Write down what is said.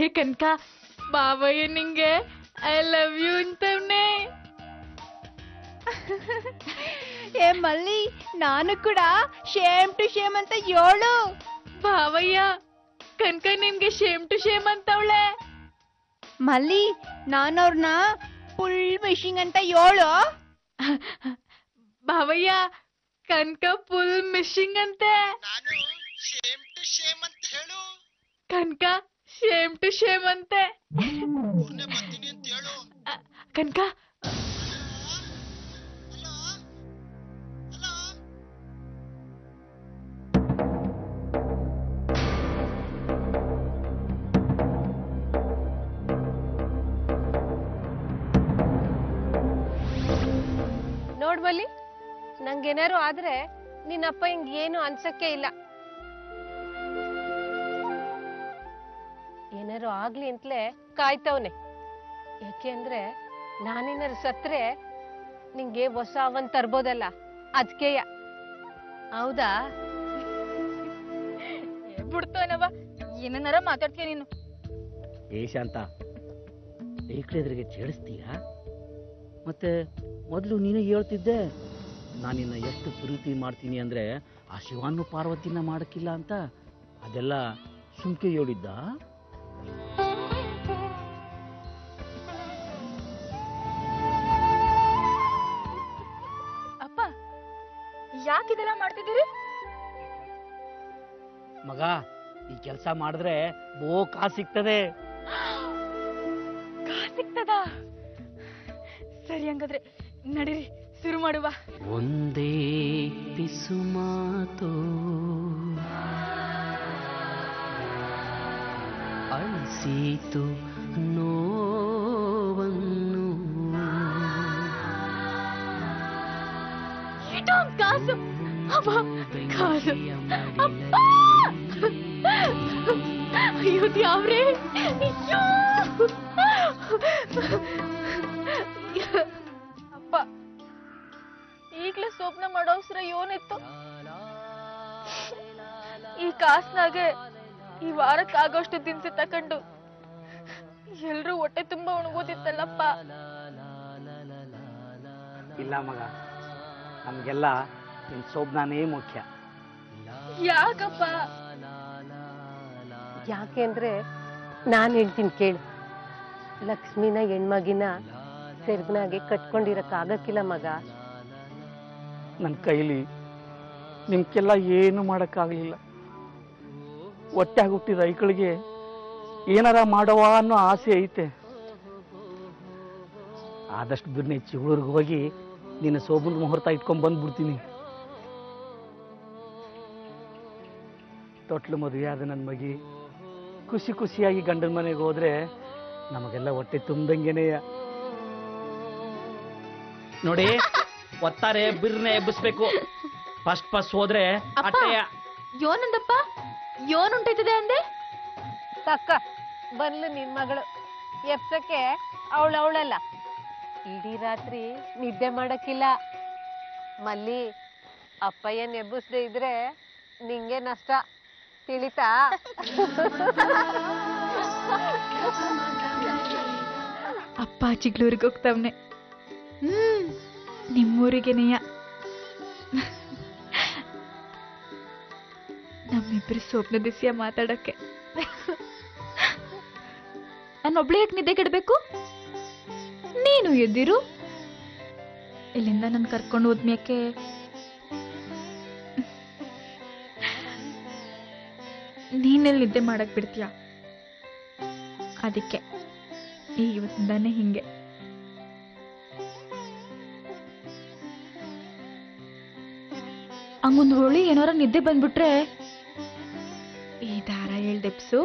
ಅದಕ್ಕೆ ಕನಕ ಬಾವಯ್ಯ ನಿಂಗೆ I love you ಅಂತವ್ನೆ. ಏ ಮಲ್ಲಿ, ನಾನು ಕೂಡ ಶೇಮ್ ಟು ಶೇಮ್ ಅಂತ ಹೇಳು. ಬಾವಯ್ಯ ಕನಕ ನಿನ್ಗೆ ಶೇಮ್ ಟು ಶೇಮ್ ಅಂತವಳೆ. ಮಲ್ಲಿ, ನಾನವ್ರನ್ನ ಫುಲ್ ಮಿಶಿಂಗ್ ಅಂತ ಹೇಳು. ಬಾವಯ್ಯ ಕನಕ ಫುಲ್ ಮಿಶಿಂಗ್ ಅಂತೆ. ಕನಕ ಶೇಮ್ ಟು ಶೇಮ್ ಅಂತೆ. ಕನಕ ನೋಡ್ಬಲ್ಲಿ, ನಂಗೇನಾರು ಆದ್ರೆ ನಿನ್ನಪ್ಪ ಹಿಂಗ್ ಏನು ಅನ್ಸಕ್ಕೆ ಇಲ್ಲ. ಏನಾರು ಆಗ್ಲಿ ಅಂತಲೇ ಕಾಯ್ತವನೆ. ಯಾಕೆ ಅಂದ್ರೆ ನಾನೇನಾರು ಸತ್ರೆ ನಿಂಗೆ ಹೊಸ ಅವನ್ ತರ್ಬೋದಲ್ಲ, ಅದ್ಕೆಯ. ಹೌದಾ? ಬಿಡ್ತವನವ, ಏನನ್ನಾರ ಮಾತಾಡ್ತೀಯ ನೀನು. ಏ ಶಾಂತ, ಏಕ್ಳೆದ್ರಿಗೆ ಚೇಳಿಸ್ತೀಯ? ಮತ್ತೆ ಮೊದಲು ನೀನು ಹೇಳ್ತಿದ್ದೆ ನಾನಿನ್ನ ಎಷ್ಟು ಪ್ರೀತಿ ಮಾಡ್ತೀನಿ ಅಂದ್ರೆ ಆ ಶಿವನು ಪಾರ್ವತಿನ ಮಾಡಕ್ಕಿಲ್ಲ ಅಂತ. ಅದೆಲ್ಲ ಸುಮ್ಕೆ ಹೇಳಿದ್ದ? ಅಪ್ಪ ಯಾಕಿದೆಲ್ಲ ಮಾಡ್ತಿದ್ದೀರಿ? ಮಗ, ಈ ಕೆಲಸ ಮಾಡಿದ್ರೆ ಬೋ ಕಾಸು ಸಿಗ್ತದೆ. ಕಾಸು ಸಿಗ್ತದ? ಸರಿ, ಹಂಗಾದ್ರೆ ನಡೀರಿ ಶುರು ಮಾಡುವ. ಒಂದೇ ಪಿಸು ಮಾತು ಅಳಿಸೀತು ನೋವನ್ನು. ಕಾಸು ಕಾಸು, ಅಯ್ಯೋ ಯಾವ್ರೇ, ಅಪ್ಪ ಈಗ್ಲೇ ಸ್ವಪ್ನ ಮಾಡೋ ಅವಸರ ಏನಿತ್ತು? ಈ ಕಾಸ್ನಾಗೆ ಈ ವಾರಕ್ಕಾಗೋಷ್ಟು ದಿನಸಿ ತಕೊಂಡು ಎಲ್ರೂ ಹೊಟ್ಟೆ ತುಂಬಾ ಉಣ್ಬೋದಿತ್ತಲ್ಲಪ್ಪ. ಇಲ್ಲ ಮಗ, ನಮ್ಗೆಲ್ಲ ನಿನ್ ಶೋಭನಾನೇ ಮುಖ್ಯ. ಯಾಕಪ್ಪ? ಯಾಕೆ ಅಂದ್ರೆ ನಾನ್ ಹೇಳ್ತೀನಿ ಕೇಳು. ಲಕ್ಷ್ಮಿನ ಹೆಣ್ಮಗಿನ ಸೆರ್ಗನಾಗೆ ಕಟ್ಕೊಂಡಿರಕ್ ಆಗಕ್ಕಿಲ್ಲ ಮಗ. ನನ್ನ ಕೈಲಿ ನಿಮ್ಗೆಲ್ಲ ಏನು ಮಾಡೋಕ್ಕಾಗಲಿಲ್ಲ. ಹೊಟ್ಟೆ ಹುಟ್ಟಿದ ಐಕಳಿಗೆ ಏನಾರ ಮಾಡವ ಅನ್ನೋ ಆಸೆ ಐತೆ. ಆದಷ್ಟು ಬಿರ್ನೆ ಚಿಗುಳಿಗೆ ಹೋಗಿ ನಿನ್ನ ಶೋಭನ ಮುಹೂರ್ತ ಇಟ್ಕೊಂಡ್ ಬಂದ್ಬಿಡ್ತೀನಿ. ತೊಟ್ಲು ಮದುವೆ ಆದ ನನ್ನ ಮಗಿ ಖುಷಿ ಖುಷಿಯಾಗಿ ಗಂಡನ ಮನೆಗೆ ಹೋದ್ರೆ ನಮಗೆಲ್ಲ ಹೊಟ್ಟೆ ತುಂಬ್ದಂಗೆನೆಯ. ನೋಡಿ, ಒತ್ತಾರೆ ಬಿರ್ನೆ ಎಬ್ಬಿಸ್ಬೇಕು. ಫಸ್ಟ್ ಹೋದ್ರೆ ಯೋನಂದಪ್ಪ, ಯೋನುಂಟೈತದೆ ಅಂದೆ? ತಕ್ಕ ಬಂದ್ಲು ನಿನ್ ಮಗಳು ಎಪ್ಸಕ್ಕೆ. ಅವಳಲ್ಲ, ಇಡೀ ರಾತ್ರಿ ನಿದ್ದೆ ಮಾಡಕ್ಕಿಲ್ಲ. ಮಲ್ಲಿ, ಅಪ್ಪಯ್ಯನ್ ಎಬ್ಬಿಸ್ದೆ ಇದ್ರೆ ನಿಂಗೆ ನಷ್ಟ, ತಿಳಿತಾ? ಅಪ್ಪ ಚಿಗ್ಳೂರಿಗೆ ಹೋಗ್ತವ್ನೆ. ನಿಮ್ಮೂರಿಗೆನೆಯ. ನಮ್ಮಿಬ್ಬರು ಸ್ವಪ್ನ ದಿಸ್ಯ ಮಾತಾಡಕ್ಕೆ. ನಾನೊಬ್ಳೆ ಯಾಕೆ ನಿದ್ದೆ ಕೆಡಬೇಕು? ನೀನು ಎದ್ದಿರು. ಇಲ್ಲಿಂದ ನಾನು ಕರ್ಕೊಂಡು ಹೋದ್ಮ್ಯಾಕೆ ನೀನೆಲ್ಲಿ ನಿದ್ದೆ ಮಾಡಕ್ ಬಿಡ್ತೀಯ? ಅದಕ್ಕೆ ಇವತ್ತಿಂದಾನೆ ಹಿಂಗೆ. ಹಂಗೊಂದು ಹೋಳಿ ಏನಾರ ನಿದ್ದೆ ಬಂದ್ಬಿಟ್ರೆ ಈ ದಾರ ಎಳ್ದೆಪ್ಸು,